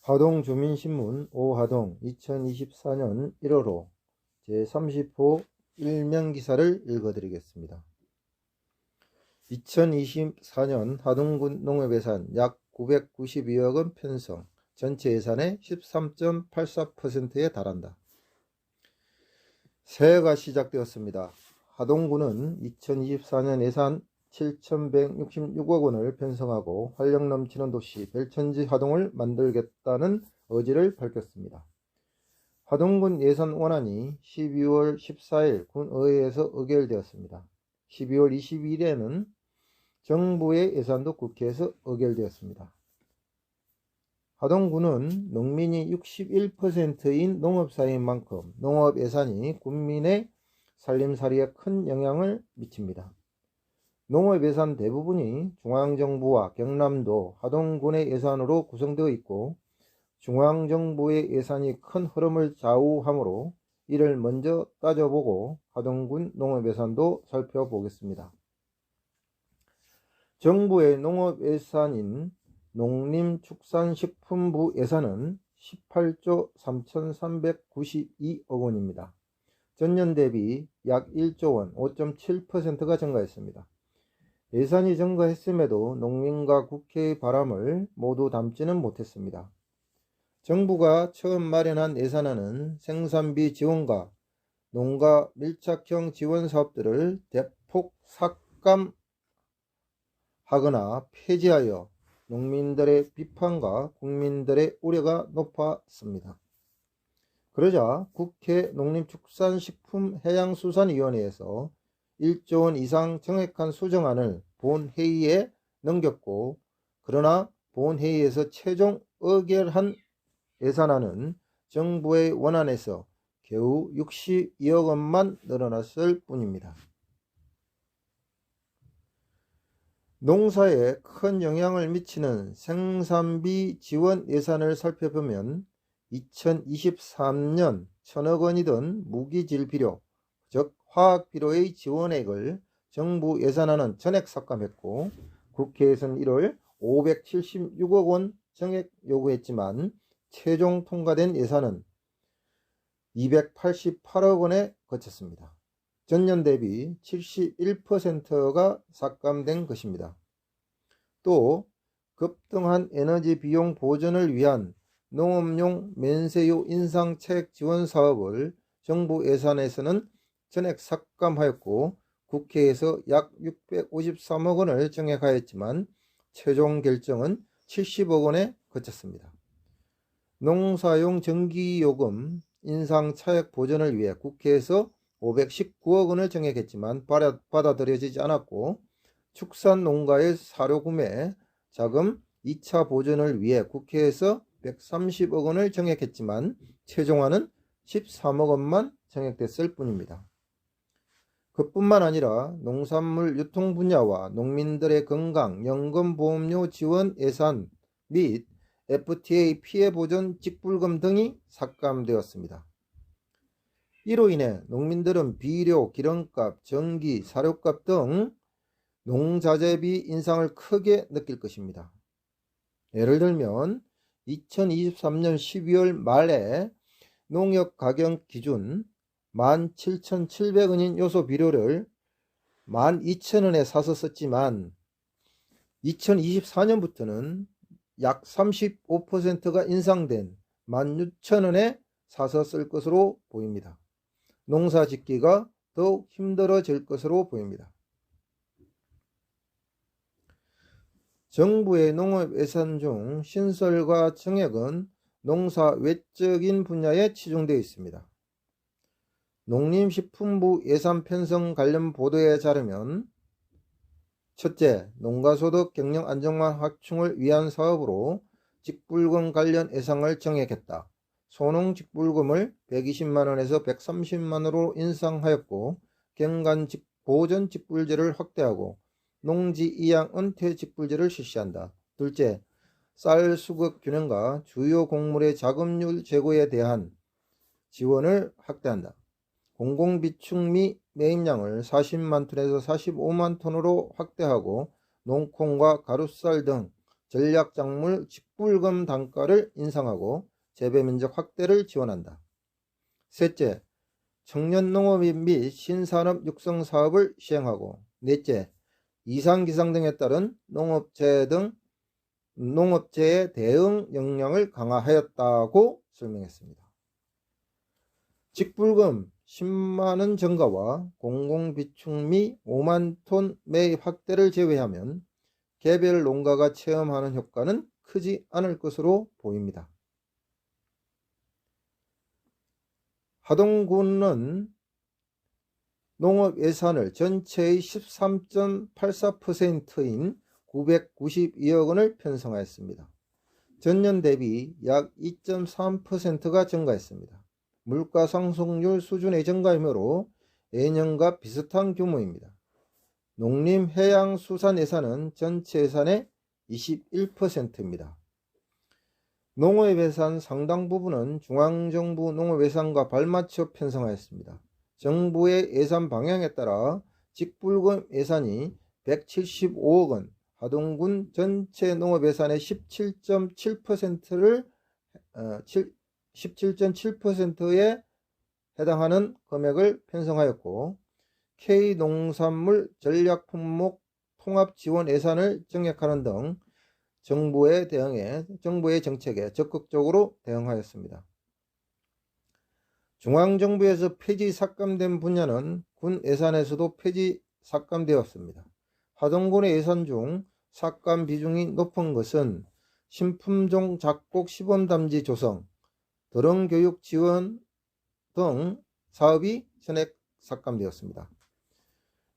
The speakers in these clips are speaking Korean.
하동주민신문 5하동 2024년 1월호 제30호 일면기사를 읽어드리겠습니다. 2024년 하동군 농업예산 약 992억원 편성, 전체 예산의 13.84%에 달한다. 새해가 시작되었습니다. 하동군은 2024년 예산 7,166억원을 편성하고 활력 넘치는 도시 별천지 하동을 만들겠다는 의지를 밝혔습니다. 하동군 예산 원안이 12월 14일 군의회에서 의결되었습니다. 12월 22일에는 정부의 예산도 국회에서 의결되었습니다. 하동군은 농민이 61%인 농업사회인 만큼 농업 예산이 국민의 살림살이에 큰 영향을 미칩니다. 농업 예산 대부분이 중앙정부와 경남도, 하동군의 예산으로 구성되어 있고 중앙정부의 예산이 큰 흐름을 좌우하므로 이를 먼저 따져보고 하동군 농업 예산도 살펴보겠습니다. 정부의 농업 예산인 농림축산식품부 예산은 18조 3,392억원입니다. 전년 대비 약 1조원 5.7%가 증가했습니다. 예산이 증가했음에도 농민과 국회의 바람을 모두 담지는 못했습니다. 정부가 처음 마련한 예산안은 생산비 지원과 농가 밀착형 지원 사업들을 대폭 삭감하거나 폐지하여 농민들의 비판과 국민들의 우려가 높았습니다. 그러자 국회 농림축산식품해양수산위원회에서 1조원 이상 정액한 수정안을 본회의에 넘겼고, 그러나 본회의에서 최종 의결한 예산안은 정부의 원안에서 겨우 62억원만 늘어났을 뿐입니다. 농사에 큰 영향을 미치는 생산비 지원 예산을 살펴보면 2023년 1,000억원이던 무기질 비료, 즉 화학비료의 지원액을 정부 예산안은 전액 삭감했고 국회에서는 1월 576억원 정액 요구했지만 최종 통과된 예산은 288억원에 그쳤습니다. 전년 대비 71%가 삭감된 것입니다. 또 급등한 에너지 비용 보전을 위한 농업용 면세유 인상 차액 지원 사업을 정부 예산에서는 전액 삭감하였고 국회에서 약 653억원을 정액하였지만 최종 결정은 70억원에 그쳤습니다. 농사용 전기요금 인상 차액 보전을 위해 국회에서 519억원을 정액했지만 받아들여지지 않았고, 축산농가의 사료구매 자금 2차 보전을 위해 국회에서 130억원을 정액했지만 최종안은 13억원만 정액됐을 뿐입니다. 그뿐만 아니라 농산물 유통 분야와 농민들의 건강, 연금보험료 지원 예산 및 FTA 피해 보전 직불금 등이 삭감되었습니다. 이로 인해 농민들은 비료, 기름값, 전기, 사료값 등 농자재비 인상을 크게 느낄 것입니다. 예를 들면 2023년 12월 말에 농협가격 기준 17,700원인 요소 비료를 12,000원에 사서 썼지만 2024년부터는 약 35%가 인상된 16,000원에 사서 쓸 것으로 보입니다. 농사 짓기가 더욱 힘들어질 것으로 보입니다. 정부의 농업 예산 중 신설과 정액은 농사 외적인 분야에 치중되어 있습니다. 농림식품부 예산 편성 관련 보도에 따르면 첫째, 농가소득 경영 안정화 확충을 위한 사업으로 직불금 관련 예산을 정액했다. 소농 직불금을 120만원에서 130만원으로 인상하였고 경간 보전 직불제를 확대하고 농지 이양 은퇴 직불제를 실시한다. 둘째, 쌀 수급 균형과 주요 곡물의 자급률 제고에 대한 지원을 확대한다. 공공비축미 매입량을 40만 톤에서 45만 톤으로 확대하고 농콩과 가루쌀 등 전략작물 직불금 단가를 인상하고 재배면적 확대를 지원한다. 셋째, 청년농업인 및 신산업 육성 사업을 시행하고, 넷째, 이상기상 등에 따른 농업재해 대응 역량을 강화하였다고 설명했습니다. 직불금 10만원 증가와 공공비축미 5만톤 매입 확대를 제외하면 개별 농가가 체험하는 효과는 크지 않을 것으로 보입니다. 하동군은 농업 예산을 전체의 13.84%인 992억 원을 편성하였습니다. 전년 대비 약 2.3%가 증가했습니다. 물가 상승률 수준의 증가이므로 예년과 비슷한 규모입니다. 농림해양수산 예산은 전체 예산의 21%입니다. 농업 예산 상당 부분은 중앙정부 농업 예산과 발맞춰 편성하였습니다. 정부의 예산 방향에 따라 직불금 예산이 175억 원, 하동군 전체 농업 예산의 17.7%에 해당하는 금액을 편성하였고, K농산물 전략품목 통합지원 예산을 증액하는 등 정부의 정책에 적극적으로 대응하였습니다. 중앙정부에서 폐지 삭감된 분야는 군 예산에서도 폐지 삭감되었습니다. 하동군의 예산 중 삭감 비중이 높은 것은 신품종 작곡 시범담지 조성, 드론교육 지원 등 사업이 전액 삭감되었습니다.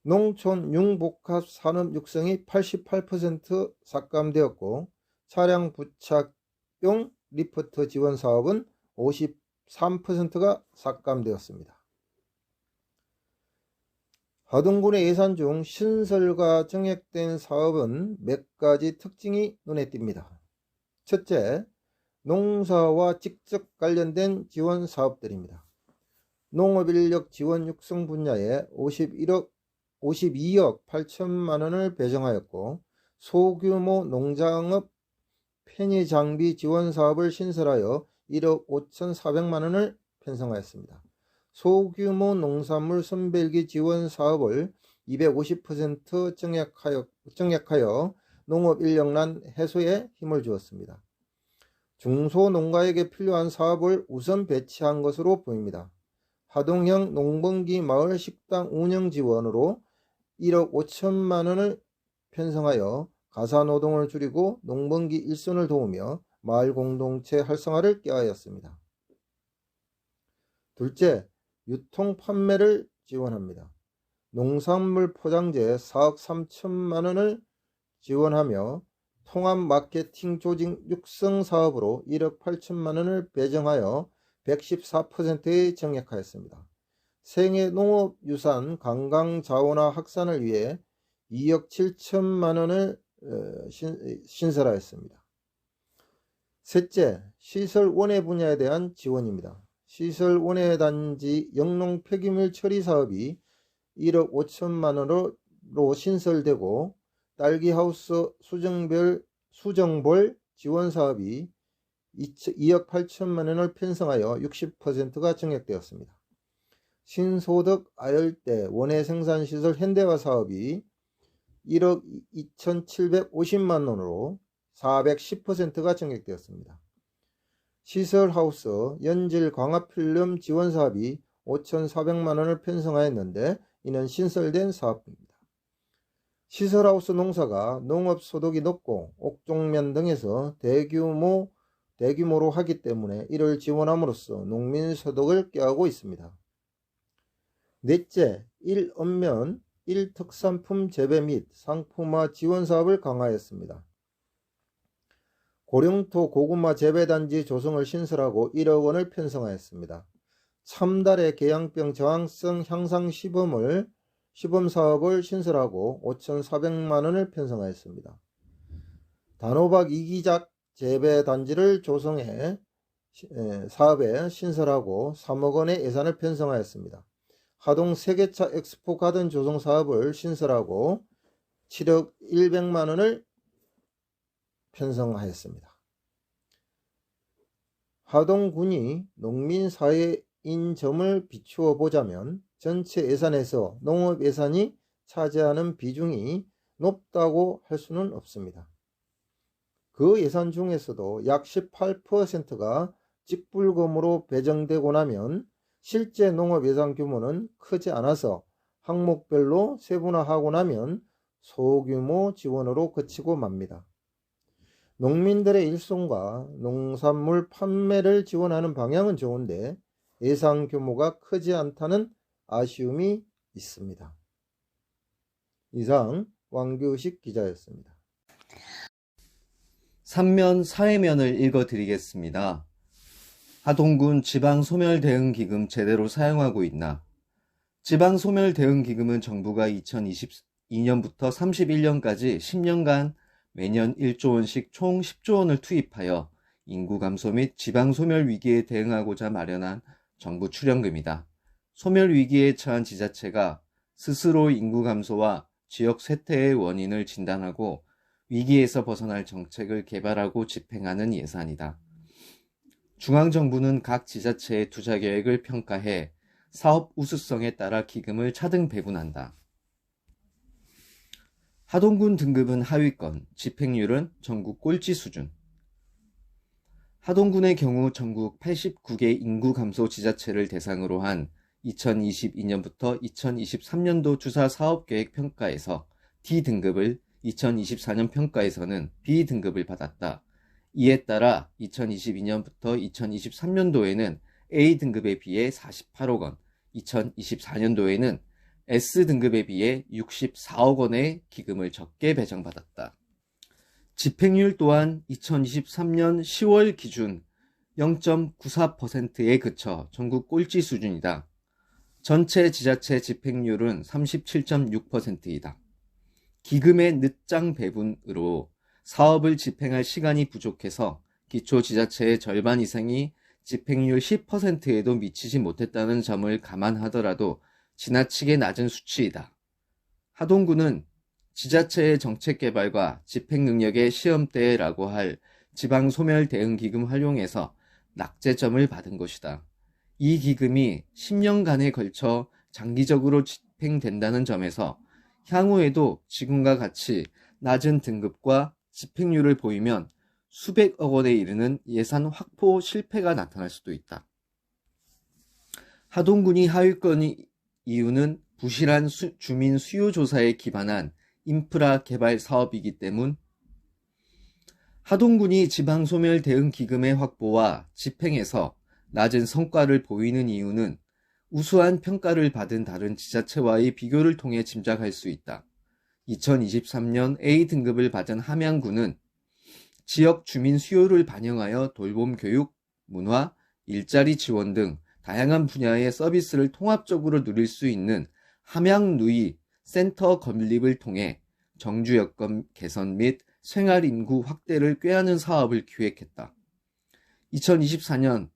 농촌 융복합 산업 육성이 88% 삭감되었고, 차량 부착용 리프트 지원 사업은 53%가 삭감되었습니다. 하동군의 예산 중 신설과 증액된 사업은 몇 가지 특징이 눈에 띕니다. 첫째, 농사와 직접 관련된 지원 사업들입니다. 농업인력 지원 육성 분야에 52억 8천만 원을 배정하였고, 소규모 농장업 편의장비 지원 사업을 신설하여 1억 5,400만 원을 편성하였습니다. 소규모 농산물 선별기 지원 사업을 250% 증액하여 농업인력난 해소에 힘을 주었습니다. 중소농가에게 필요한 사업을 우선 배치한 것으로 보입니다. 하동형 농번기 마을 식당 운영 지원으로 1억 5천만 원을 편성하여 가사노동을 줄이고 농번기 일손을 도우며 마을 공동체 활성화를 꾀하였습니다. 둘째, 유통 판매를 지원합니다. 농산물 포장재 4억 3천만 원을 지원하며 통합 마케팅 조직 육성 사업으로 1억 8천만 원을 배정하여 114%의 증액하였습니다. 생애 농업유산 관광자원화 확산을 위해 2억 7천만 원을 신설하였습니다. 셋째, 시설 원해 분야에 대한 지원입니다. 시설 원해 단지 영농 폐기물 처리 사업이 1억 5천만 원으로 신설되고, 딸기하우스 수정볼 지원 사업이 2억 8천만 원을 편성하여 60%가 증액되었습니다. 신소득 아열대 원예 생산시설 현대화 사업이 1억 2,750만 원으로 410%가 증액되었습니다. 시설하우스 연질 광합필름 지원 사업이 5,400만 원을 편성하였는데 이는 신설된 사업입니다. 시설하우스 농사가 농업소득이 높고 옥종면 등에서 대규모로 하기 때문에 이를 지원함으로써 농민소득을 꾀하고 있습니다. 넷째, 1읍면 1특산품 재배 및 상품화 지원 사업을 강화했습니다. 고령토 고구마 재배단지 조성을 신설하고 1억 원을 편성하였습니다. 참달의 개양병 저항성 향상 시범 사업을 신설하고 5,400만 원을 편성하였습니다. 단호박 이기작 재배단지를 조성해 사업에 신설하고 3억 원의 예산을 편성하였습니다. 하동 세계차 엑스포 가든 조성 사업을 신설하고 7억 100만 원을 편성하였습니다. 하동군이 농민사회인 점을 비추어 보자면 전체 예산에서 농업 예산이 차지하는 비중이 높다고 할 수는 없습니다. 그 예산 중에서도 약 18%가 직불금으로 배정되고 나면 실제 농업 예산 규모는 크지 않아서 항목별로 세분화하고 나면 소규모 지원으로 그치고 맙니다. 농민들의 일손과 농산물 판매를 지원하는 방향은 좋은데 예산 규모가 크지 않다는 아쉬움이 있습니다. 이상 왕규식 기자였습니다. 3면 사회면을 읽어드리겠습니다. 하동군 지방소멸대응기금 제대로 사용하고 있나? 지방소멸대응기금은 정부가 2022년부터 31년까지 10년간 매년 1조 원씩 총 10조 원을 투입하여 인구 감소 및 지방소멸 위기에 대응하고자 마련한 정부 출연금이다. 소멸 위기에 처한 지자체가 스스로 인구 감소와 지역 쇠퇴의 원인을 진단하고 위기에서 벗어날 정책을 개발하고 집행하는 예산이다. 중앙정부는 각 지자체의 투자 계획을 평가해 사업 우수성에 따라 기금을 차등 배분한다. 하동군 등급은 하위권, 집행률은 전국 꼴찌 수준. 하동군의 경우 전국 89개 인구 감소 지자체를 대상으로 한 2022년부터 2023년도 주사 사업계획 평가에서 D등급을, 2024년 평가에서는 B등급을 받았다. 이에 따라 2022년부터 2023년도에는 A등급에 비해 48억 원, 2024년도에는 S등급에 비해 64억 원의 기금을 적게 배정받았다. 집행률 또한 2023년 10월 기준 0.94%에 그쳐 전국 꼴찌 수준이다. 전체 지자체 집행률은 37.6%이다. 기금의 늦장 배분으로 사업을 집행할 시간이 부족해서 기초지자체의 절반 이상이 집행률 10%에도 미치지 못했다는 점을 감안하더라도 지나치게 낮은 수치이다. 하동군은 지자체의 정책 개발과 집행 능력의 시험대라고 할 지방소멸대응기금 활용에서 낙제점을 받은 것이다. 이 기금이 10년간에 걸쳐 장기적으로 집행된다는 점에서 향후에도 지금과 같이 낮은 등급과 집행률을 보이면 수백억 원에 이르는 예산 확보 실패가 나타날 수도 있다. 하동군이 하위권 이유는 부실한 주민 수요 조사에 기반한 인프라 개발 사업이기 때문. 하동군이 지방소멸 대응 기금의 확보와 집행에서 낮은 성과를 보이는 이유는 우수한 평가를 받은 다른 지자체와의 비교를 통해 짐작할 수 있다. 2023년 A등급을 받은 함양군은 지역 주민 수요를 반영하여 돌봄 교육, 문화, 일자리 지원 등 다양한 분야의 서비스를 통합적으로 누릴 수 있는 함양누이 센터 건립을 통해 정주 여건 개선 및 생활인구 확대를 꾀하는 사업을 기획했다. 2024년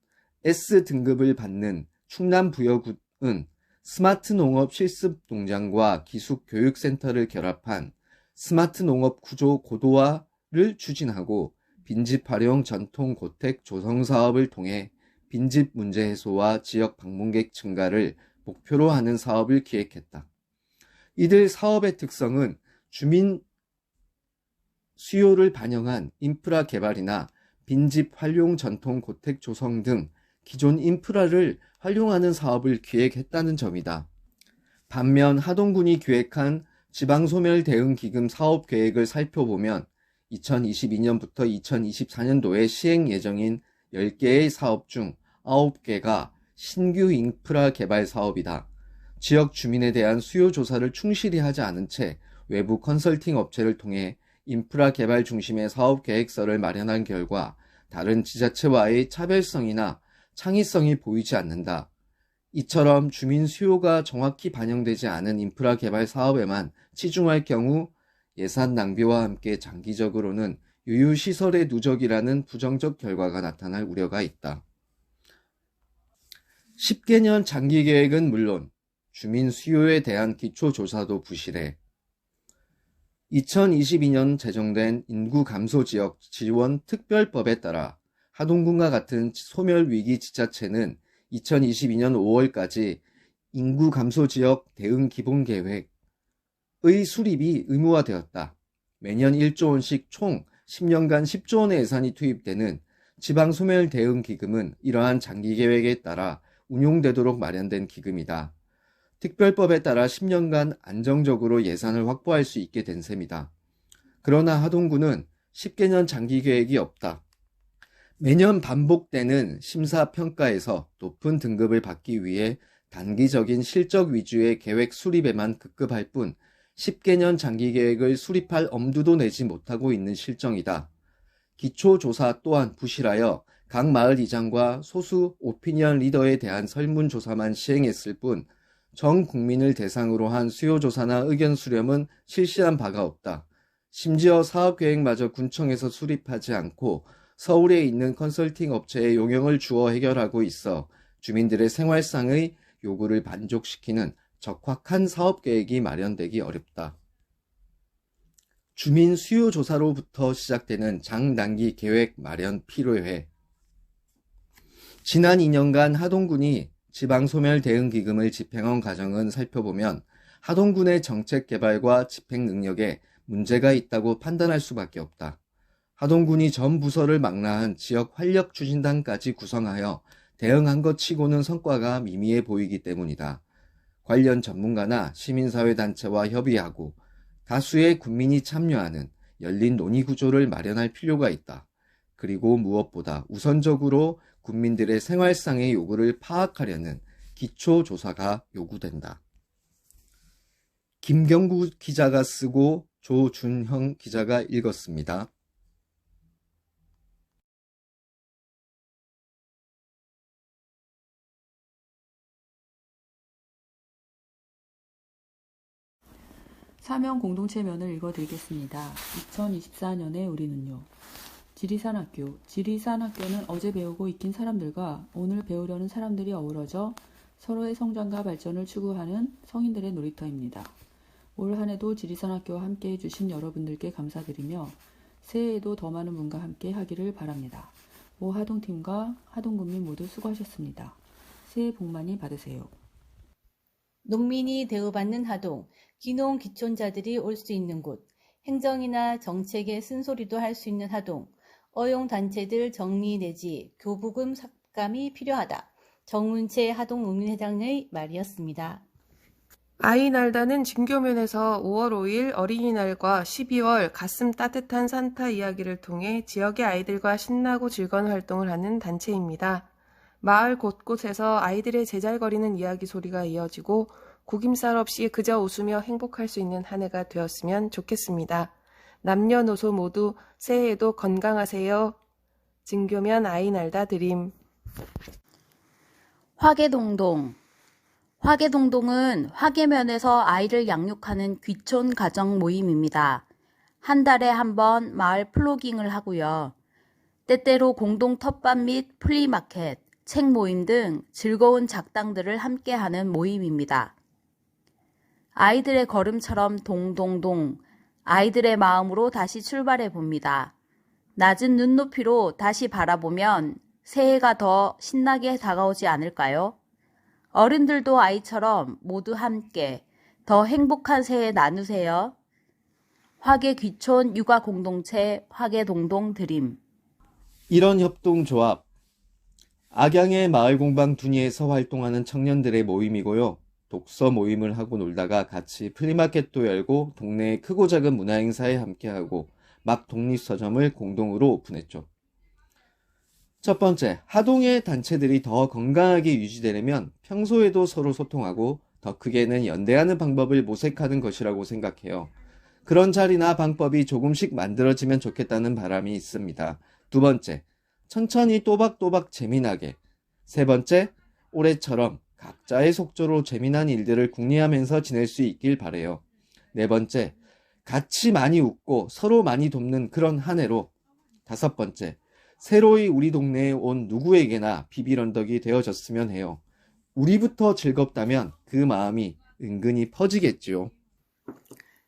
S등급을 받는 충남부여군은 스마트 농업 실습 농장과 기숙 교육센터를 결합한 스마트 농업 구조 고도화를 추진하고 빈집 활용 전통 고택 조성 사업을 통해 빈집 문제 해소와 지역 방문객 증가를 목표로 하는 사업을 기획했다. 이들 사업의 특성은 주민 수요를 반영한 인프라 개발이나 빈집 활용 전통 고택 조성 등 기존 인프라를 활용하는 사업을 기획했다는 점이다. 반면 하동군이 기획한 지방소멸 대응 기금 사업 계획을 살펴보면 2022년부터 2024년도에 시행 예정인 10개의 사업 중 9개가 신규 인프라 개발 사업이다. 지역 주민에 대한 수요 조사를 충실히 하지 않은 채 외부 컨설팅 업체를 통해 인프라 개발 중심의 사업 계획서를 마련한 결과 다른 지자체와의 차별성이나 창의성이 보이지 않는다. 이처럼 주민 수요가 정확히 반영되지 않은 인프라 개발 사업에만 치중할 경우 예산 낭비와 함께 장기적으로는 유유시설의 누적이라는 부정적 결과가 나타날 우려가 있다. 10개년 장기계획은 물론 주민 수요에 대한 기초조사도 부실해 2022년 제정된 인구 감소 지역 지원 특별법에 따라 하동군과 같은 소멸위기 지자체는 2022년 5월까지 인구 감소 지역 대응 기본계획의 수립이 의무화되었다. 매년 1조 원씩 총 10년간 10조 원의 예산이 투입되는 지방소멸 대응 기금은 이러한 장기 계획에 따라 운용되도록 마련된 기금이다. 특별법에 따라 10년간 안정적으로 예산을 확보할 수 있게 된 셈이다. 그러나 하동군은 10개년 장기 계획이 없다. 매년 반복되는 심사평가에서 높은 등급을 받기 위해 단기적인 실적 위주의 계획 수립에만 급급할 뿐 10개년 장기 계획을 수립할 엄두도 내지 못하고 있는 실정이다. 기초조사 또한 부실하여 각 마을 이장과 소수 오피니언 리더에 대한 설문조사만 시행했을 뿐 전 국민을 대상으로 한 수요조사나 의견 수렴은 실시한 바가 없다. 심지어 사업계획마저 군청에서 수립하지 않고 서울에 있는 컨설팅 업체에 용역을 주어 해결하고 있어 주민들의 생활상의 요구를 만족시키는 적확한 사업계획이 마련되기 어렵다. 주민 수요조사로부터 시작되는 장단기 계획 마련 필요해. 지난 2년간 하동군이 지방소멸 대응기금을 집행한 과정은 살펴보면 하동군의 정책 개발과 집행 능력에 문제가 있다고 판단할 수밖에 없다. 하동군이 전 부서를 망라한 지역 활력 추진단까지 구성하여 대응한 것 치고는 성과가 미미해 보이기 때문이다. 관련 전문가나 시민사회단체와 협의하고 다수의 국민이 참여하는 열린 논의 구조를 마련할 필요가 있다. 그리고 무엇보다 우선적으로 국민들의 생활상의 요구를 파악하려는 기초조사가 요구된다. 김경구 기자가 쓰고 조준형 기자가 읽었습니다. 사명 공동체면을 읽어드리겠습니다. 2024년의 우리는요. 지리산학교. 지리산학교는 어제 배우고 익힌 사람들과 오늘 배우려는 사람들이 어우러져 서로의 성장과 발전을 추구하는 성인들의 놀이터입니다. 올 한해도 지리산학교와 함께 해주신 여러분들께 감사드리며 새해에도 더 많은 분과 함께 하기를 바랍니다. 모 하동팀과 하동군민 모두 수고하셨습니다. 새해 복 많이 받으세요. 농민이 대우받는 하동, 기농 기촌자들이 올 수 있는 곳, 행정이나 정책의 쓴소리도 할 수 있는 하동, 어용단체들 정리 내지 교부금 삭감이 필요하다. 정문채 하동농민회장의 말이었습니다. 아이날다는 진교면에서 5월 5일 어린이날과 12월 가슴 따뜻한 산타 이야기를 통해 지역의 아이들과 신나고 즐거운 활동을 하는 단체입니다. 마을 곳곳에서 아이들의 제잘거리는 이야기 소리가 이어지고 구김살 없이 그저 웃으며 행복할 수 있는 한 해가 되었으면 좋겠습니다. 남녀노소 모두 새해에도 건강하세요. 진교면 아이날다 드림. 화계동동. 화계동동은 화계면에서 아이를 양육하는 귀촌 가정 모임입니다. 한 달에 한 번 마을 플로깅을 하고요. 때때로 공동 텃밭 및 플리마켓, 책 모임 등 즐거운 작당들을 함께하는 모임입니다. 아이들의 걸음처럼 동동동, 아이들의 마음으로 다시 출발해 봅니다. 낮은 눈높이로 다시 바라보면 새해가 더 신나게 다가오지 않을까요? 어른들도 아이처럼 모두 함께 더 행복한 새해 나누세요. 화계귀촌 육아공동체 화계동동 드림. 이런 협동조합, 악양의 마을공방 둔이에서 활동하는 청년들의 모임이고요. 독서 모임을 하고 놀다가 같이 플리마켓도 열고 동네의 크고 작은 문화행사에 함께하고 막 독립서점을 공동으로 오픈했죠. 첫 번째, 하동의 단체들이 더 건강하게 유지되려면 평소에도 서로 소통하고 더 크게는 연대하는 방법을 모색하는 것이라고 생각해요. 그런 자리나 방법이 조금씩 만들어지면 좋겠다는 바람이 있습니다. 두 번째, 천천히 또박또박 재미나게. 세 번째, 올해처럼 각자의 속도로 재미난 일들을 궁리하면서 지낼 수 있길 바래요. 네 번째, 같이 많이 웃고 서로 많이 돕는 그런 한 해로. 다섯 번째, 새로이 우리 동네에 온 누구에게나 비비런덕이 되어졌으면 해요. 우리부터 즐겁다면 그 마음이 은근히 퍼지겠지요.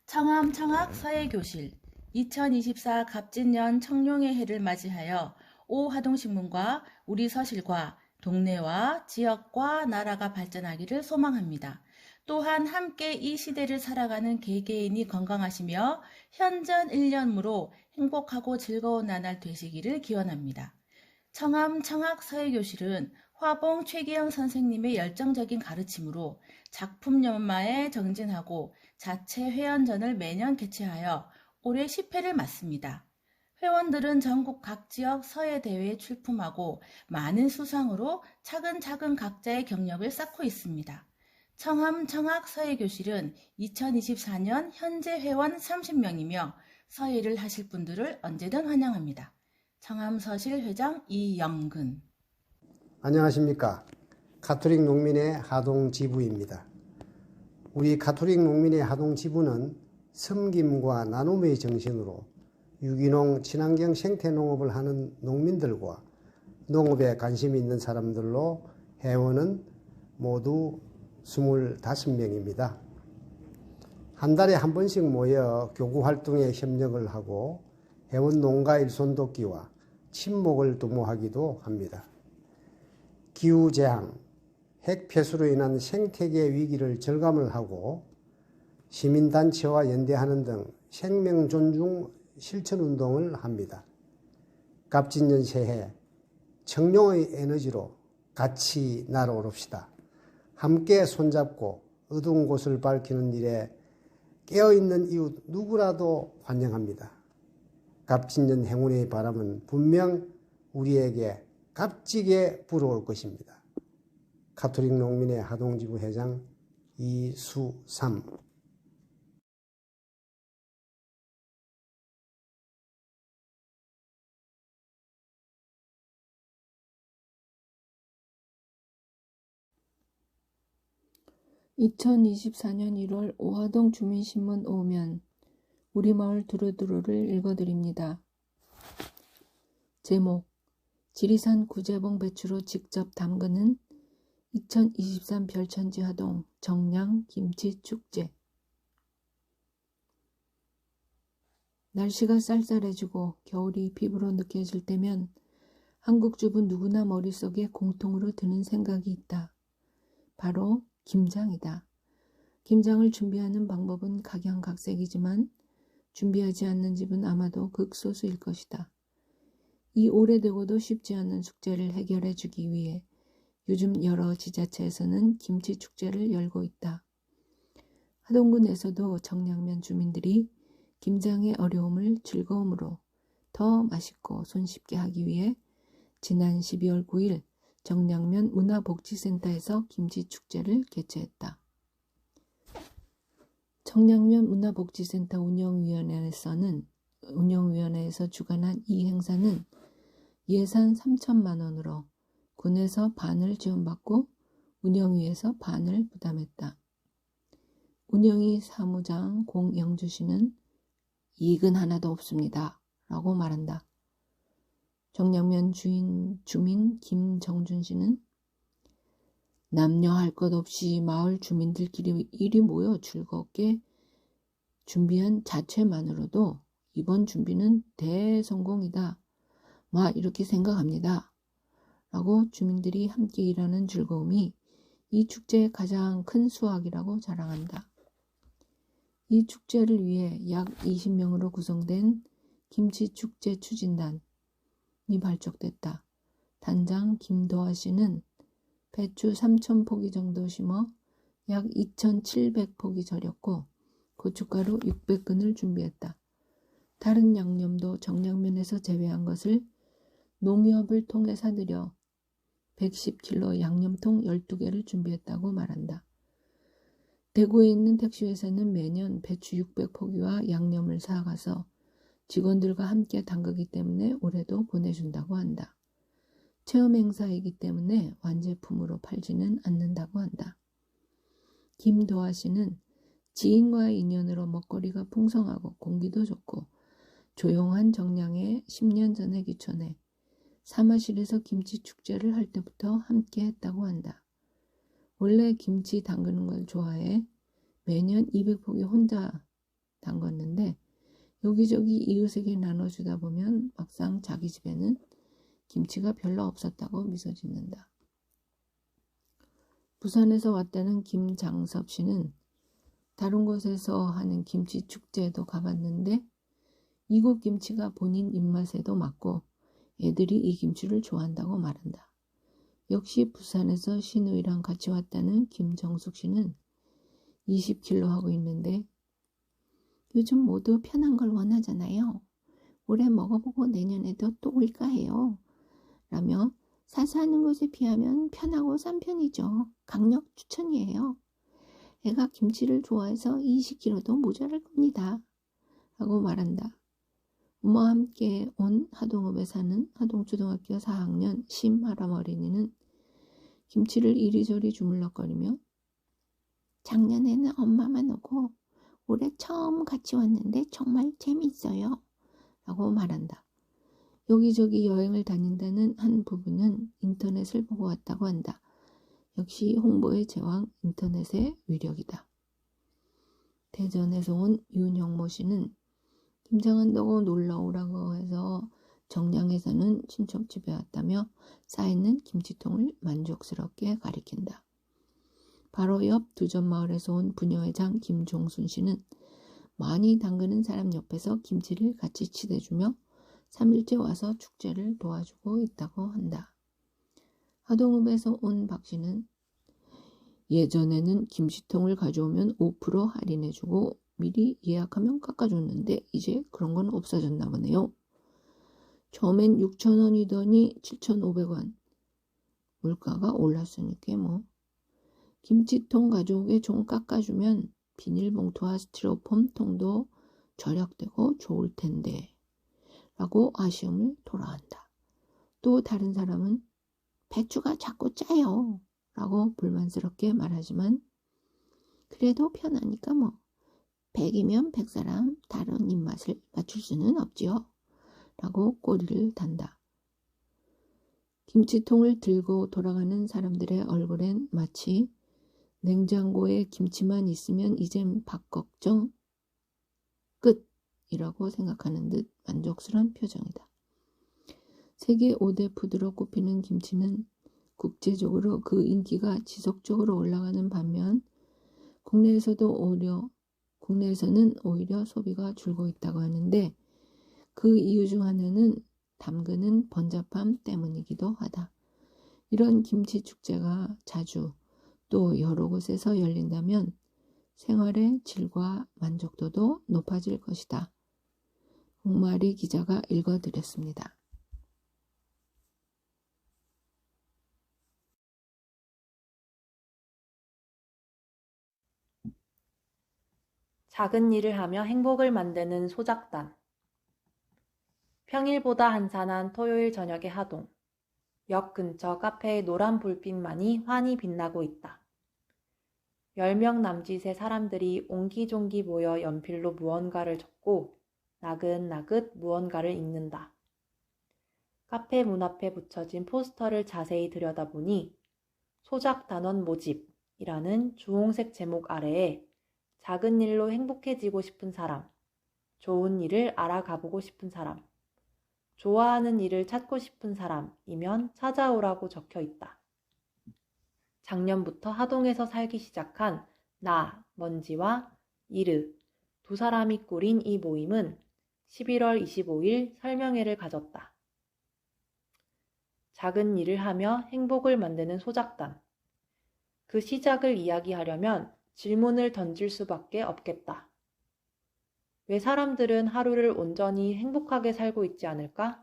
청암 청학 서예교실 2024 갑진년 청룡의 해를 맞이하여 오하동신문과 우리 서실과 동네와 지역과 나라가 발전하기를 소망합니다. 또한 함께 이 시대를 살아가는 개개인이 건강하시며 현전 1년으로 행복하고 즐거운 나날 되시기를 기원합니다. 청암 청학 서예교실은 화봉 최기영 선생님의 열정적인 가르침으로 작품 연마에 정진하고 자체 회원전을 매년 개최하여 올해 10회를 맞습니다. 회원들은 전국 각 지역 서예대회에 출품하고 많은 수상으로 차근차근 각자의 경력을 쌓고 있습니다. 청암 청학 서예교실은 2024년 현재 회원 30명이며 서예를 하실 분들을 언제든 환영합니다. 청암서실 회장 이영근. 안녕하십니까. 가톨릭 농민의 하동 지부입니다. 우리 가톨릭 농민의 하동 지부는 섬김과 나눔의 정신으로 유기농 친환경 생태농업을 하는 농민들과 농업에 관심이 있는 사람들로 회원은 모두 25명입니다. 한 달에 한 번씩 모여 교구활동에 협력을 하고 회원 농가 일손 돕기와 친목을 도모하기도 합니다. 기후재앙, 핵폐수로 인한 생태계 위기를 절감을 하고 시민단체와 연대하는 등 생명존중 실천운동을 합니다. 갑진년 새해 청룡의 에너지로 같이 날아오릅시다. 함께 손잡고 어두운 곳을 밝히는 일에 깨어있는 이웃 누구라도 환영합니다. 갑진년 행운의 바람은 분명 우리에게 값지게 불어올 것입니다. 가톨릭 농민의 하동지부 회장 이수삼. (2024년 1월) 오하동 주민신문 5면 우리마을 두루두루를 읽어드립니다. 제목 지리산 구제봉 배추로 직접 담그는 2023 별천지 하동 정량 김치축제. 날씨가 쌀쌀해지고 겨울이 피부로 느껴질 때면 한국 주부 누구나 머릿속에 공통으로 드는 생각이 있다. 바로 김장이다. 김장을 준비하는 방법은 각양각색이지만 준비하지 않는 집은 아마도 극소수일 것이다. 이 오래되고도 쉽지 않은 숙제를 해결해 주기 위해 요즘 여러 지자체에서는 김치축제를 열고 있다. 하동군에서도 정량면 주민들이 김장의 어려움을 즐거움으로 더 맛있고 손쉽게 하기 위해 지난 12월 9일 정량면 문화복지센터에서 김치축제를 개최했다. 정량면 문화복지센터 운영위원회에서 주관한 이 행사는 예산 3천만 원으로 군에서 반을 지원받고 운영위에서 반을 부담했다. 운영위 사무장 공영주 씨는 이익은 하나도 없습니다. 라고 말한다. 정량면 주민 김정준 씨는 남녀 할 것 없이 마을 주민들끼리 이리 모여 즐겁게 준비한 자체만으로도 이번 준비는 대성공이다. 이렇게 생각합니다. 라고 주민들이 함께 일하는 즐거움이 이 축제의 가장 큰 수확이라고 자랑한다. 이 축제를 위해 약 20명으로 구성된 김치축제 추진단이 발족됐다. 단장 김도하 씨는 배추 3,000포기 정도 심어 약 2,700포기 절였고 고춧가루 600근을 준비했다. 다른 양념도 정량면에서 제외한 것을 농협을 통해 사들여 110kg 양념통 12개를 준비했다고 말한다. 대구에 있는 택시회사는 매년 배추 600포기와 양념을 사가서 직원들과 함께 담그기 때문에 올해도 보내준다고 한다. 체험 행사이기 때문에 완제품으로 팔지는 않는다고 한다. 김도하 씨는 지인과의 인연으로 먹거리가 풍성하고 공기도 좋고 조용한 정량에 10년 전에 귀촌해 사무실에서 김치축제를 할 때부터 함께 했다고 한다. 원래 김치 담그는 걸 좋아해 매년 200포기 혼자 담궜는데 여기저기 이웃에게 나눠주다 보면 막상 자기 집에는 김치가 별로 없었다고 미소 짓는다. 부산에서 왔다는 김장섭 씨는 다른 곳에서 하는 김치 축제에도 가봤는데 이곳 김치가 본인 입맛에도 맞고 애들이 이 김치를 좋아한다고 말한다. 역시 부산에서 시누이랑 같이 왔다는 김정숙 씨는 20kg 하고 있는데 요즘 모두 편한 걸 원하잖아요. 올해 먹어보고 내년에도 또 올까 해요. 라며 사서 하는 것에 비하면 편하고 싼 편이죠. 강력 추천이에요. 애가 김치를 좋아해서 20kg도 모자랄 겁니다. 라고 말한다. 엄마와 함께 온 하동읍에 사는 하동초등학교 4학년 심하람 어린이는 김치를 이리저리 주물럭거리며 작년에는 엄마만 오고 올해 처음 같이 왔는데 정말 재밌어요. 라고 말한다. 여기저기 여행을 다닌다는 한 부부는 인터넷을 보고 왔다고 한다. 역시 홍보의 제왕 인터넷의 위력이다. 대전에서 온 윤영모 씨는 김장한다고 놀러오라고 해서 정량에서는 친척집에 왔다며 쌓여있는 김치통을 만족스럽게 가리킨다. 바로 옆 두전마을에서 온 부녀회장 김종순 씨는 많이 담그는 사람 옆에서 김치를 같이 치대주며 3일째 와서 축제를 도와주고 있다고 한다. 하동읍에서 온 박 씨는 예전에는 김치통을 가져오면 5% 할인해주고 미리 예약하면 깎아줬는데 이제 그런 건 없어졌나 보네요. 처음엔 6,000원이더니 7,500원. 물가가 올랐으니까 뭐. 김치통 가져오게 좀 깎아주면 비닐봉투와 스티로폼 통도 절약되고 좋을 텐데 라고 아쉬움을 토로한다. 또 다른 사람은 배추가 자꾸 짜요 라고 불만스럽게 말하지만 그래도 편하니까 뭐 100이면 100사람 다른 입맛을 맞출 수는 없지요 라고 꼬리를 단다. 김치통을 들고 돌아가는 사람들의 얼굴엔 마치 냉장고에 김치만 있으면 이젠 밥 걱정 끝이라고 생각하는 듯 만족스러운 표정이다. 세계 5대 푸드로 꼽히는 김치는 국제적으로 그 인기가 지속적으로 올라가는 반면 국내에서는 오히려 소비가 줄고 있다고 하는데 그 이유 중 하나는 담그는 번잡함 때문이기도 하다. 이런 김치 축제가 자주 또 여러 곳에서 열린다면 생활의 질과 만족도도 높아질 것이다. 홍마리 기자가 읽어드렸습니다. 작은 일을 하며 행복을 만드는 소작단. 평일보다 한산한 토요일 저녁의 하동. 역 근처 카페의 노란 불빛만이 환히 빛나고 있다. 10명 남짓의 사람들이 옹기종기 모여 연필로 무언가를 적고 나긋나긋 무언가를 읽는다. 카페 문 앞에 붙여진 포스터를 자세히 들여다보니 소작단원 모집이라는 주홍색 제목 아래에 작은 일로 행복해지고 싶은 사람, 좋은 일을 알아가보고 싶은 사람, 좋아하는 일을 찾고 싶은 사람이면 찾아오라고 적혀 있다. 작년부터 하동에서 살기 시작한 나, 먼지와 이르, 두 사람이 꾸린 이 모임은 11월 25일 설명회를 가졌다. 작은 일을 하며 행복을 만드는 소작단. 그 시작을 이야기하려면 질문을 던질 수밖에 없겠다. 왜 사람들은 하루를 온전히 행복하게 살고 있지 않을까?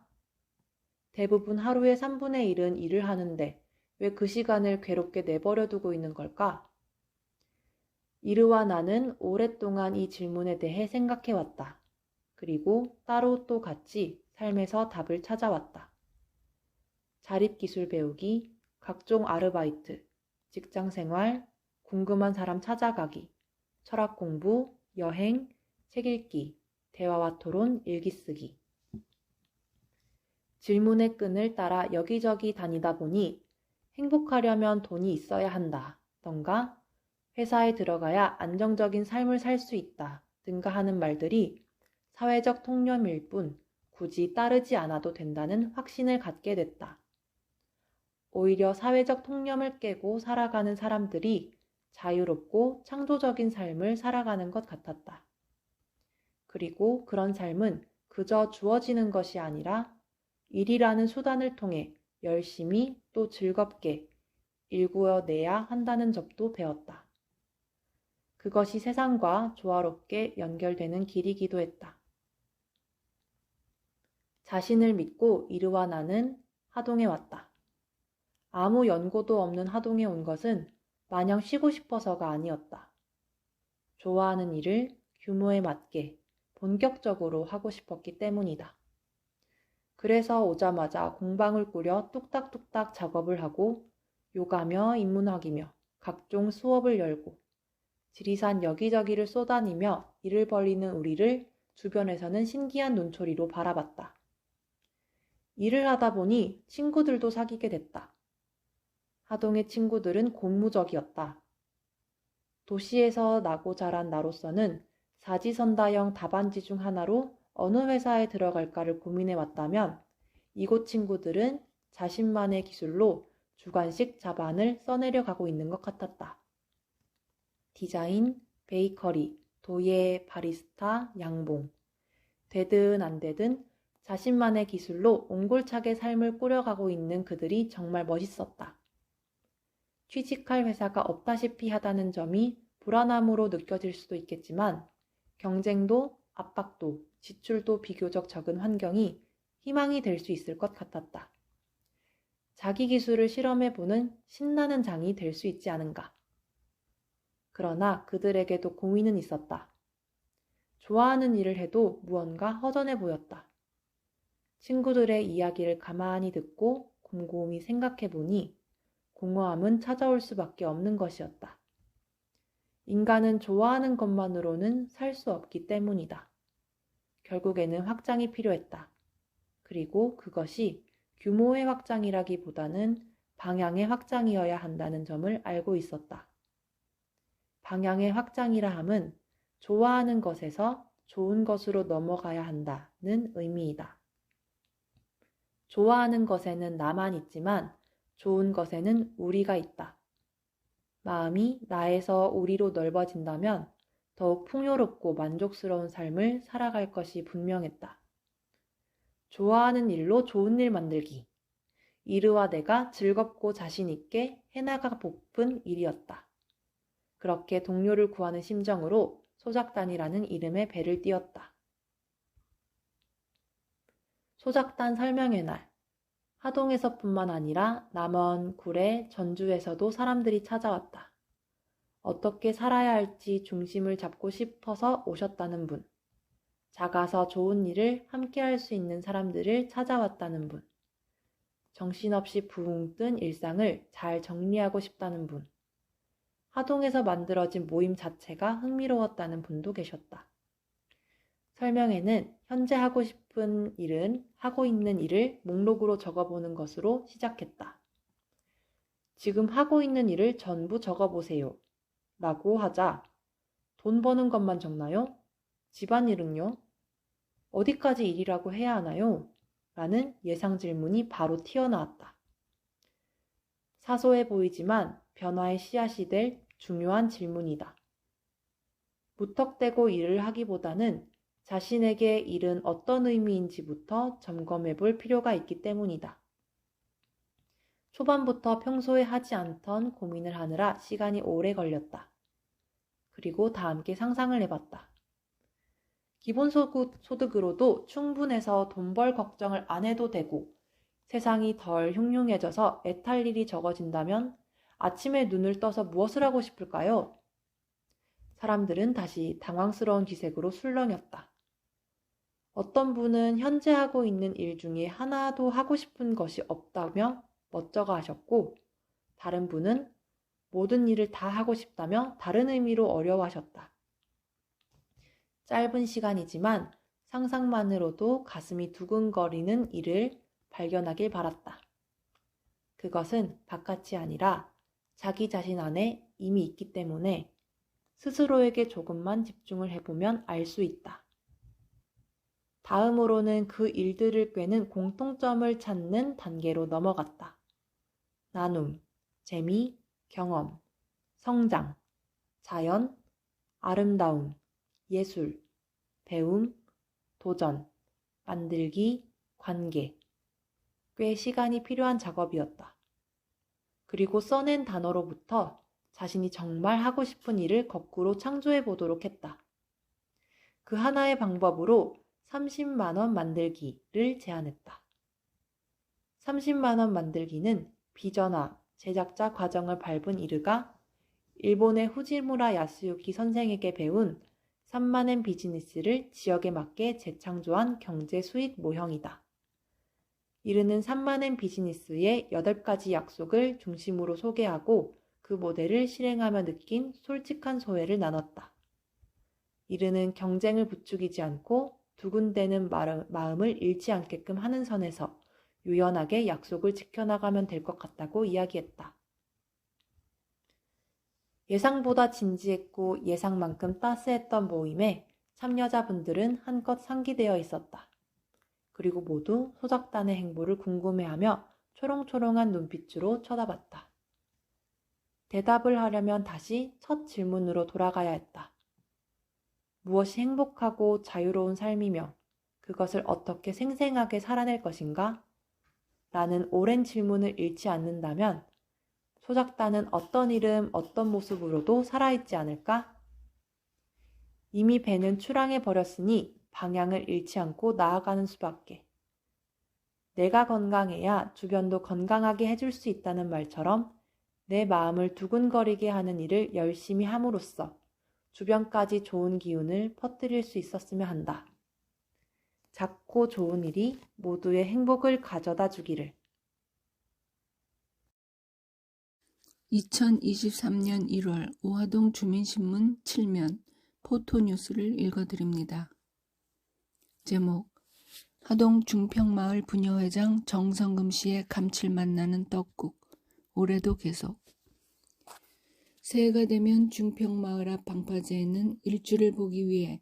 대부분 하루의 3분의 1은 일을 하는데 왜 그 시간을 괴롭게 내버려 두고 있는 걸까? 이르와 나는 오랫동안 이 질문에 대해 생각해왔다. 그리고 따로 또 같이 삶에서 답을 찾아왔다. 자립기술 배우기, 각종 아르바이트, 직장생활, 궁금한 사람 찾아가기, 철학 공부, 여행, 책 읽기, 대화와 토론, 일기 쓰기. 질문의 끈을 따라 여기저기 다니다 보니 행복하려면 돈이 있어야 한다 던가 회사에 들어가야 안정적인 삶을 살 수 있다 등가 하는 말들이 사회적 통념일 뿐 굳이 따르지 않아도 된다는 확신을 갖게 됐다. 오히려 사회적 통념을 깨고 살아가는 사람들이 자유롭고 창조적인 삶을 살아가는 것 같았다. 그리고 그런 삶은 그저 주어지는 것이 아니라 일이라는 수단을 통해 열심히 또 즐겁게 일구어내야 한다는 점도 배웠다. 그것이 세상과 조화롭게 연결되는 길이기도 했다. 자신을 믿고 이르와 나는 하동에 왔다. 아무 연고도 없는 하동에 온 것은 마냥 쉬고 싶어서가 아니었다. 좋아하는 일을 규모에 맞게 본격적으로 하고 싶었기 때문이다. 그래서 오자마자 공방을 꾸려 뚝딱뚝딱 작업을 하고 요가며 인문학이며 각종 수업을 열고 지리산 여기저기를 쏘다니며 일을 벌이는 우리를 주변에서는 신기한 눈초리로 바라봤다. 일을 하다 보니 친구들도 사귀게 됐다. 하동의 친구들은 고무적이었다. 도시에서 나고 자란 나로서는 사지선다형 답안지 중 하나로 어느 회사에 들어갈까를 고민해 왔다면 이곳 친구들은 자신만의 기술로 주관식 자반을 써내려 가고 있는 것 같았다. 디자인, 베이커리, 도예, 바리스타, 양봉. 되든 안 되든 자신만의 기술로 옹골차게 삶을 꾸려가고 있는 그들이 정말 멋있었다. 취직할 회사가 없다시피 하다는 점이 불안함으로 느껴질 수도 있겠지만 경쟁도 압박도 지출도 비교적 적은 환경이 희망이 될 수 있을 것 같았다. 자기 기술을 실험해보는 신나는 장이 될 수 있지 않은가. 그러나 그들에게도 고민은 있었다. 좋아하는 일을 해도 무언가 허전해 보였다. 친구들의 이야기를 가만히 듣고 곰곰이 생각해보니 공허함은 찾아올 수밖에 없는 것이었다. 인간은 좋아하는 것만으로는 살 수 없기 때문이다. 결국에는 확장이 필요했다. 그리고 그것이 규모의 확장이라기보다는 방향의 확장이어야 한다는 점을 알고 있었다. 방향의 확장이라 함은 좋아하는 것에서 좋은 것으로 넘어가야 한다는 의미이다. 좋아하는 것에는 나만 있지만 좋은 것에는 우리가 있다. 마음이 나에서 우리로 넓어진다면 더욱 풍요롭고 만족스러운 삶을 살아갈 것이 분명했다. 좋아하는 일로 좋은 일 만들기. 이르와 내가 즐겁고 자신 있게 해나가 보픈 일이었다. 그렇게 동료를 구하는 심정으로 소작단이라는 이름의 배를 띄웠다. 소작단 설명회 날, 하동에서뿐만 아니라 남원, 구례, 전주에서도 사람들이 찾아왔다. 어떻게 살아야 할지 중심을 잡고 싶어서 오셨다는 분, 작아서 좋은 일을 함께 할 수 있는 사람들을 찾아왔다는 분, 정신없이 붕 뜬 일상을 잘 정리하고 싶다는 분, 하동에서 만들어진 모임 자체가 흥미로웠다는 분도 계셨다. 설명회는 현재 하고 싶은 일은 하고 있는 일을 목록으로 적어보는 것으로 시작했다. 지금 하고 있는 일을 전부 적어보세요. 라고 하자 돈 버는 것만 적나요? 집안일은요? 어디까지 일이라고 해야 하나요? 라는 예상 질문이 바로 튀어나왔다. 사소해 보이지만 변화의 씨앗이 될 중요한 질문이다. 무턱대고 일을 하기보다는 자신에게 일은 어떤 의미인지부터 점검해 볼 필요가 있기 때문이다. 초반부터 평소에 하지 않던 고민을 하느라 시간이 오래 걸렸다. 그리고 다 함께 상상을 해봤다. 기본소득으로도 충분해서 돈 벌 걱정을 안 해도 되고 세상이 덜 흉흉해져서 애탈 일이 적어진다면 아침에 눈을 떠서 무엇을 하고 싶을까요? 사람들은 다시 당황스러운 기색으로 술렁였다. 어떤 분은 현재 하고 있는 일 중에 하나도 하고 싶은 것이 없다며 멋쩍어 하셨고 다른 분은 모든 일을 다 하고 싶다며 다른 의미로 어려워하셨다. 짧은 시간이지만 상상만으로도 가슴이 두근거리는 일을 발견하길 바랐다. 그것은 바깥이 아니라 자기 자신 안에 이미 있기 때문에 스스로에게 조금만 집중을 해보면 알 수 있다. 다음으로는 그 일들을 꿰는 공통점을 찾는 단계로 넘어갔다. 나눔, 재미, 경험, 성장, 자연, 아름다움, 예술, 배움, 도전, 만들기, 관계. 꽤 시간이 필요한 작업이었다. 그리고 써낸 단어로부터 자신이 정말 하고 싶은 일을 거꾸로 창조해 보도록 했다. 그 하나의 방법으로 30만 원 만들기를 제안했다. 30만 원 만들기는 비전화, 제작자 과정을 밟은 이르가 일본의 후지무라 야스유키 선생에게 배운 3만엔 비즈니스를 지역에 맞게 재창조한 경제 수익 모형이다. 이르는 3만엔 비즈니스의 8가지 약속을 중심으로 소개하고 그 모델을 실행하며 느낀 솔직한 소회를 나눴다. 이르는 경쟁을 부추기지 않고 두근대는 마음을 잃지 않게끔 하는 선에서 유연하게 약속을 지켜나가면 될 것 같다고 이야기했다. 예상보다 진지했고 예상만큼 따스했던 모임에 참여자분들은 한껏 상기되어 있었다. 그리고 모두 소작단의 행보를 궁금해하며 초롱초롱한 눈빛으로 쳐다봤다. 대답을 하려면 다시 첫 질문으로 돌아가야 했다. 무엇이 행복하고 자유로운 삶이며 그것을 어떻게 생생하게 살아낼 것인가? 라는 오랜 질문을 잃지 않는다면 소작단은 어떤 이름, 어떤 모습으로도 살아있지 않을까? 이미 배는 출항해 버렸으니 방향을 잃지 않고 나아가는 수밖에. 내가 건강해야 주변도 건강하게 해줄 수 있다는 말처럼 내 마음을 두근거리게 하는 일을 열심히 함으로써 주변까지 좋은 기운을 퍼뜨릴 수 있었으면 한다. 작고 좋은 일이 모두의 행복을 가져다 주기를. 2023년 1월 오하동 주민신문 7면 포토뉴스를 읽어드립니다. 제목 하동 중평마을 부녀회장 정성금 씨의 감칠맛 나는 떡국 올해도 계속. 새해가 되면 중평마을 앞 방파제에는 일주를 보기 위해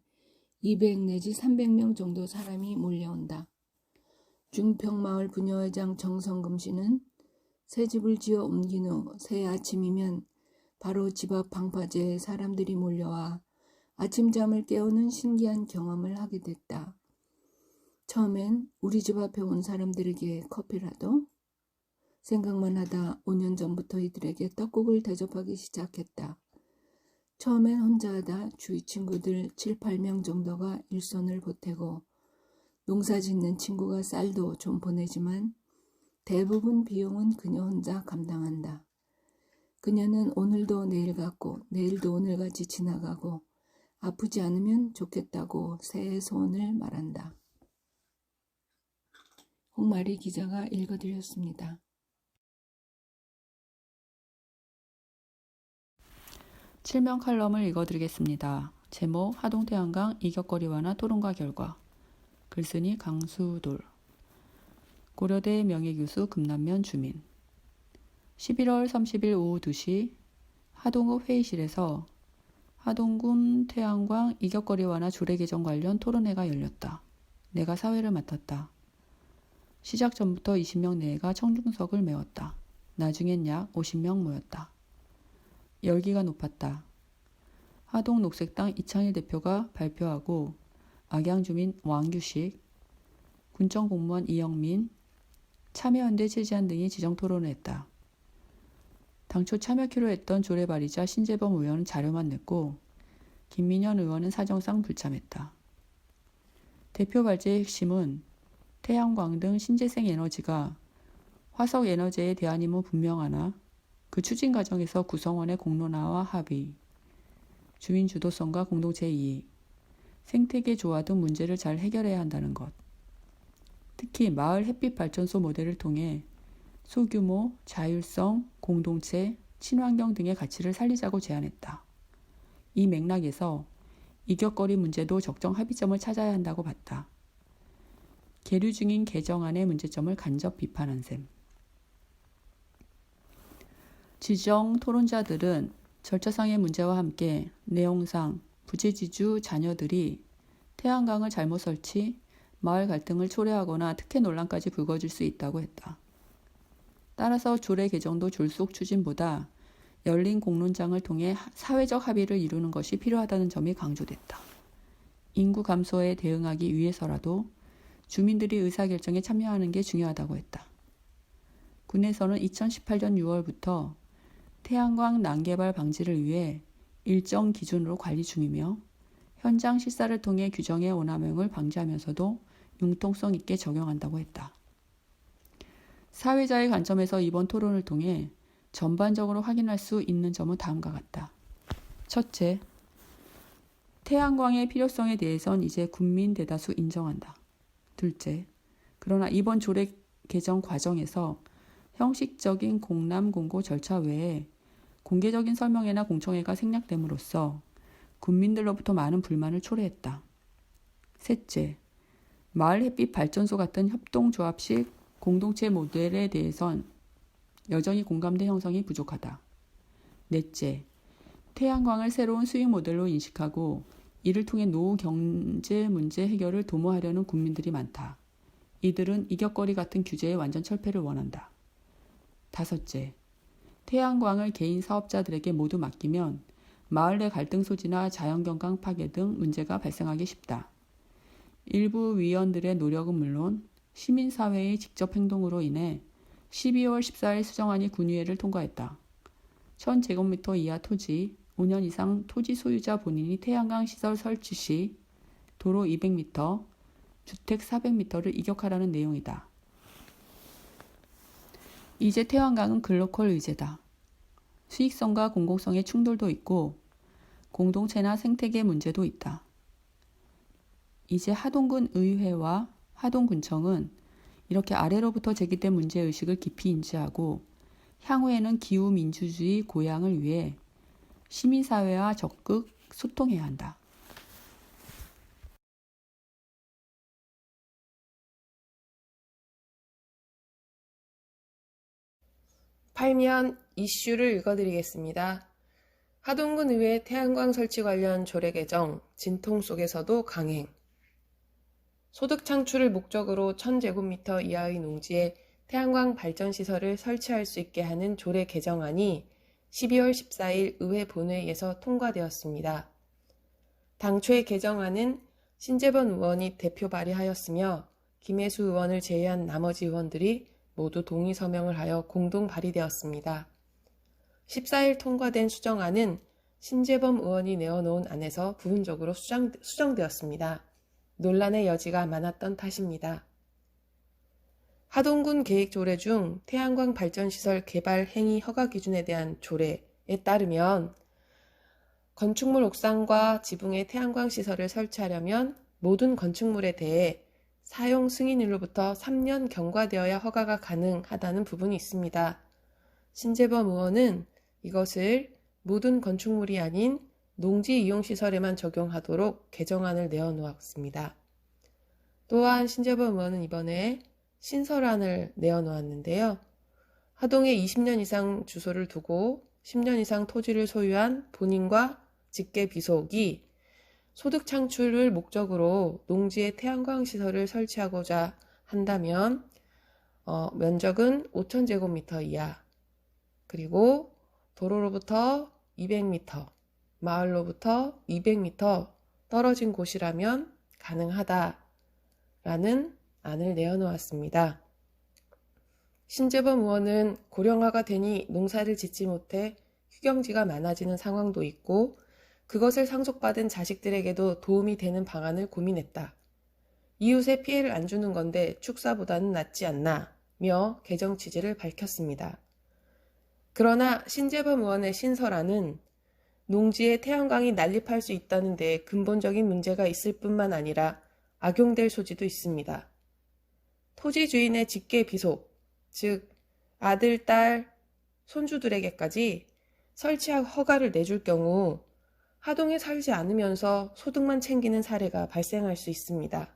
200 내지 300명 정도 사람이 몰려온다. 중평마을 부녀회장 정성금 씨는 새 집을 지어 옮긴 후 새해 아침이면 바로 집 앞 방파제에 사람들이 몰려와 아침잠을 깨우는 신기한 경험을 하게 됐다. 처음엔 우리 집 앞에 온 사람들에게 커피라도? 생각만 하다 5년 전부터 이들에게 떡국을 대접하기 시작했다. 처음엔 혼자 하다 주위 친구들 7, 8명 정도가 일손을 보태고 농사 짓는 친구가 쌀도 좀 보내지만 대부분 비용은 그녀 혼자 감당한다. 그녀는 오늘도 내일 같고 내일도 오늘같이 지나가고 아프지 않으면 좋겠다고 새해 소원을 말한다. 홍마리 기자가 읽어드렸습니다. 칠면 칼럼을 읽어드리겠습니다. 제목 하동태안강 이격거리와나 토론과 결과. 글쓴이 강수돌. 고려대 명예교수 금남면 주민. 11월 30일 오후 2시 하동읍 회의실에서 하동군 태안광 이격거리 완화 조례 개정 관련 토론회가 열렸다. 내가 사회를 맡았다. 시작 전부터 20명 내외가 청중석을 메웠다. 나중엔 약 50명 모였다. 열기가 높았다. 하동 녹색당 이창일 대표가 발표하고 악양주민 왕규식, 군청 공무원 이영민, 참여연대 최지한 등이 지정 토론을 했다. 당초 참여키로 했던 조례 발의자 신재범 의원은 자료만 냈고 김민현 의원은 사정상 불참했다. 대표 발제의 핵심은 태양광 등 신재생 에너지가 화석 에너지에 대한임은 분명하나 그 추진 과정에서 구성원의 공론화와 합의, 주민 주도성과 공동체 이익, 생태계 조화 등 문제를 잘 해결해야 한다는 것. 특히 마을 햇빛 발전소 모델을 통해 소규모, 자율성, 공동체, 친환경 등의 가치를 살리자고 제안했다. 이 맥락에서 이격거리 문제도 적정 합의점을 찾아야 한다고 봤다. 계류 중인 개정안의 문제점을 간접 비판한 셈. 지정 토론자들은 절차상의 문제와 함께 내용상 부재지주 자녀들이 태양광을 잘못 설치, 마을 갈등을 초래하거나 특혜 논란까지 불거질 수 있다고 했다. 따라서 조례 개정도 졸속 추진보다 열린 공론장을 통해 사회적 합의를 이루는 것이 필요하다는 점이 강조됐다. 인구 감소에 대응하기 위해서라도 주민들이 의사결정에 참여하는 게 중요하다고 했다. 군에서는 2018년 6월부터 태양광 난개발 방지를 위해 일정 기준으로 관리 중이며 현장 실사를 통해 규정의 오남용을 방지하면서도 융통성 있게 적용한다고 했다. 사회자의 관점에서 이번 토론을 통해 전반적으로 확인할 수 있는 점은 다음과 같다. 첫째, 태양광의 필요성에 대해선 이제 국민 대다수 인정한다. 둘째, 그러나 이번 조례 개정 과정에서 형식적인 공람 공고 절차 외에 공개적인 설명회나 공청회가 생략됨으로써 국민들로부터 많은 불만을 초래했다. 셋째, 마을 햇빛 발전소 같은 협동조합식 공동체 모델에 대해선 여전히 공감대 형성이 부족하다. 넷째, 태양광을 새로운 수익 모델로 인식하고 이를 통해 노후 경제 문제 해결을 도모하려는 국민들이 많다. 이들은 이격거리 같은 규제의 완전 철폐를 원한다. 다섯째, 태양광을 개인 사업자들에게 모두 맡기면 마을 내 갈등 소지나 자연경관 파괴 등 문제가 발생하기 쉽다. 일부 위원들의 노력은 물론 시민사회의 직접 행동으로 인해 12월 14일 수정안이 군의회를 통과했다. 1000제곱미터 이하 토지, 5년 이상 토지 소유자 본인이 태양광 시설 설치 시 도로 200m, 주택 400m를 이격하라는 내용이다. 이제 태양광은 글로컬 의제다. 수익성과 공공성의 충돌도 있고 공동체나 생태계 문제도 있다. 이제 하동군 의회와 하동군청은 이렇게 아래로부터 제기된 문제의식을 깊이 인지하고 향후에는 기후민주주의 고양을 위해 시민사회와 적극 소통해야 한다. 팔면 이슈를 읽어드리겠습니다. 하동군 의회 태양광 설치 관련 조례 개정, 진통 속에서도 강행. 소득 창출을 목적으로 1000제곱미터 이하의 농지에 태양광 발전시설을 설치할 수 있게 하는 조례 개정안이 12월 14일 의회 본회의에서 통과되었습니다. 당초의 개정안은 신재범 의원이 대표 발의하였으며 김혜수 의원을 제외한 나머지 의원들이 모두 동의 서명을 하여 공동 발의되었습니다. 14일 통과된 수정안은 신재범 의원이 내어놓은 안에서 부분적으로 수정되었습니다. 논란의 여지가 많았던 탓입니다. 하동군 계획 조례 중 태양광 발전시설 개발 행위 허가 기준에 대한 조례에 따르면 건축물 옥상과 지붕에 태양광 시설을 설치하려면 모든 건축물에 대해 사용 승인일로부터 3년 경과되어야 허가가 가능하다는 부분이 있습니다. 신재범 의원은 이것을 모든 건축물이 아닌 농지 이용시설에만 적용하도록 개정안을 내어놓았습니다. 또한 신재범 의원은 이번에 신설안을 내어놓았는데요. 하동에 20년 이상 주소를 두고 10년 이상 토지를 소유한 본인과 직계 비속이 소득 창출을 목적으로 농지에 태양광 시설을 설치하고자 한다면 면적은 5000제곱미터 이하, 그리고 도로로부터 200m, 마을로부터 200m 떨어진 곳이라면 가능하다라는 안을 내어놓았습니다. 신재범 의원은 고령화가 되니 농사를 짓지 못해 휴경지가 많아지는 상황도 있고 그것을 상속받은 자식들에게도 도움이 되는 방안을 고민했다. 이웃에 피해를 안 주는 건데 축사보다는 낫지 않나며 개정 취지를 밝혔습니다. 그러나 신재범 의원의 신설안은 농지에 태양광이 난립할 수 있다는 데 근본적인 문제가 있을 뿐만 아니라 악용될 소지도 있습니다. 토지 주인의 직계 비속, 즉 아들, 딸, 손주들에게까지 설치 허가를 내줄 경우 하동에 살지 않으면서 소득만 챙기는 사례가 발생할 수 있습니다.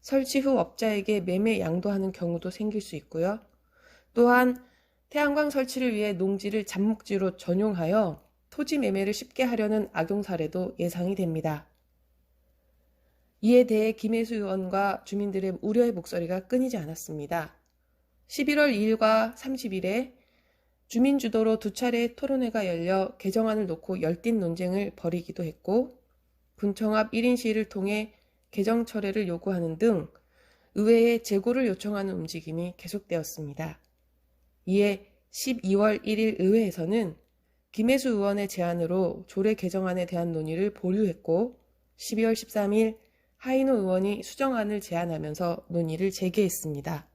설치 후 업자에게 매매 양도하는 경우도 생길 수 있고요. 또한 태양광 설치를 위해 농지를 잡목지로 전용하여 토지 매매를 쉽게 하려는 악용 사례도 예상이 됩니다. 이에 대해 김혜수 의원과 주민들의 우려의 목소리가 끊이지 않았습니다. 11월 2일과 30일에 주민 주도로 두 차례 토론회가 열려 개정안을 놓고 열띤 논쟁을 벌이기도 했고, 군청 앞 1인 시위를 통해 개정 철회를 요구하는 등 의회에 재고를 요청하는 움직임이 계속되었습니다. 이에 12월 1일 의회에서는 김혜수 의원의 제안으로 조례 개정안에 대한 논의를 보류했고, 12월 13일 하인호 의원이 수정안을 제안하면서 논의를 재개했습니다.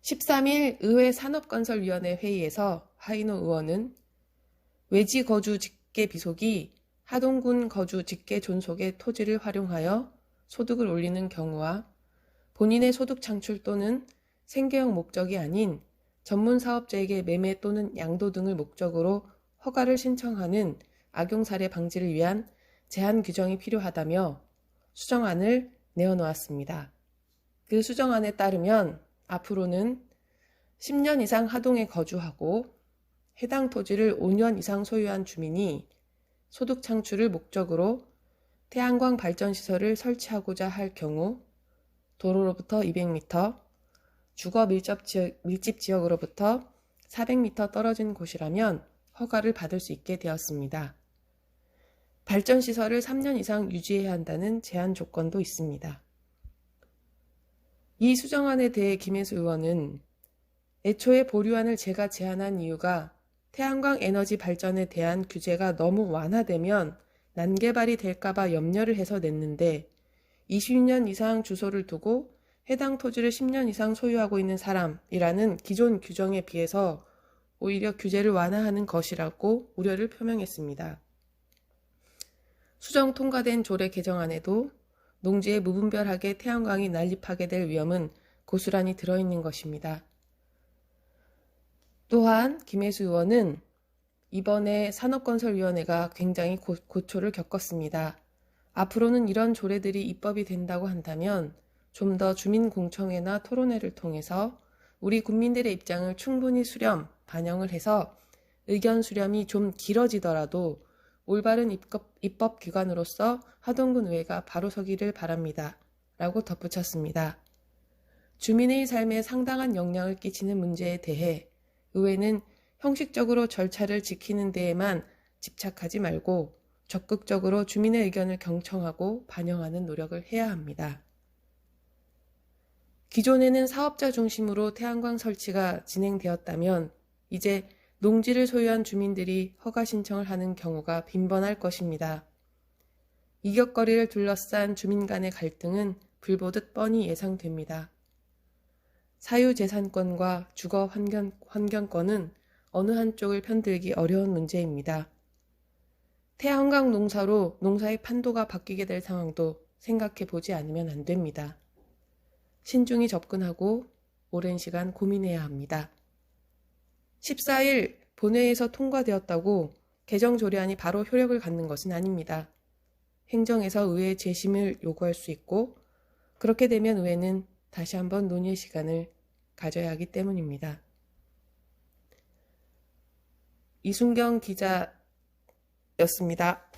13일 의회 산업건설위원회 회의에서 하인호 의원은 외지 거주 직계 비속이 하동군 거주 직계 존속의 토지를 활용하여 소득을 올리는 경우와 본인의 소득 창출 또는 생계형 목적이 아닌 전문 사업자에게 매매 또는 양도 등을 목적으로 허가를 신청하는 악용 사례 방지를 위한 제한 규정이 필요하다며 수정안을 내어놓았습니다. 그 수정안에 따르면 앞으로는 10년 이상 하동에 거주하고 해당 토지를 5년 이상 소유한 주민이 소득 창출을 목적으로 태양광 발전시설을 설치하고자 할 경우 도로로부터 200m, 주거 밀집 지역으로부터 400m 떨어진 곳이라면 허가를 받을 수 있게 되었습니다. 발전시설을 3년 이상 유지해야 한다는 제한 조건도 있습니다. 이 수정안에 대해 김혜수 의원은 애초에 보류안을 제가 제안한 이유가 태양광 에너지 발전에 대한 규제가 너무 완화되면 난개발이 될까봐 염려를 해서 냈는데 20년 이상 주소를 두고 해당 토지를 10년 이상 소유하고 있는 사람이라는 기존 규정에 비해서 오히려 규제를 완화하는 것이라고 우려를 표명했습니다. 수정 통과된 조례 개정안에도 농지에 무분별하게 태양광이 난립하게 될 위험은 고스란히 들어있는 것입니다. 또한 김혜수 의원은 이번에 산업건설위원회가 굉장히 고초를 겪었습니다. 앞으로는 이런 조례들이 입법이 된다고 한다면 좀 더 주민공청회나 토론회를 통해서 우리 국민들의 입장을 충분히 반영을 해서 의견 수렴이 좀 길어지더라도 올바른 입법기관으로서 하동군 의회가 바로 서기를 바랍니다. 라고 덧붙였습니다. 주민의 삶에 상당한 영향을 끼치는 문제에 대해 의회는 형식적으로 절차를 지키는 데에만 집착하지 말고 적극적으로 주민의 의견을 경청하고 반영하는 노력을 해야 합니다. 기존에는 사업자 중심으로 태양광 설치가 진행되었다면 이제 농지를 소유한 주민들이 허가 신청을 하는 경우가 빈번할 것입니다. 이격거리를 둘러싼 주민 간의 갈등은 불보듯 뻔히 예상됩니다. 사유재산권과 주거 환경권은 어느 한쪽을 편들기 어려운 문제입니다. 태양광 농사로 농사의 판도가 바뀌게 될 상황도 생각해 보지 않으면 안 됩니다. 신중히 접근하고 오랜 시간 고민해야 합니다. 14일 본회의에서 통과되었다고 개정 조례안이 바로 효력을 갖는 것은 아닙니다. 행정에서 의회의 재심을 요구할 수 있고 그렇게 되면 의회는 다시 한번 논의의 시간을 가져야 하기 때문입니다. 이순경 기자였습니다.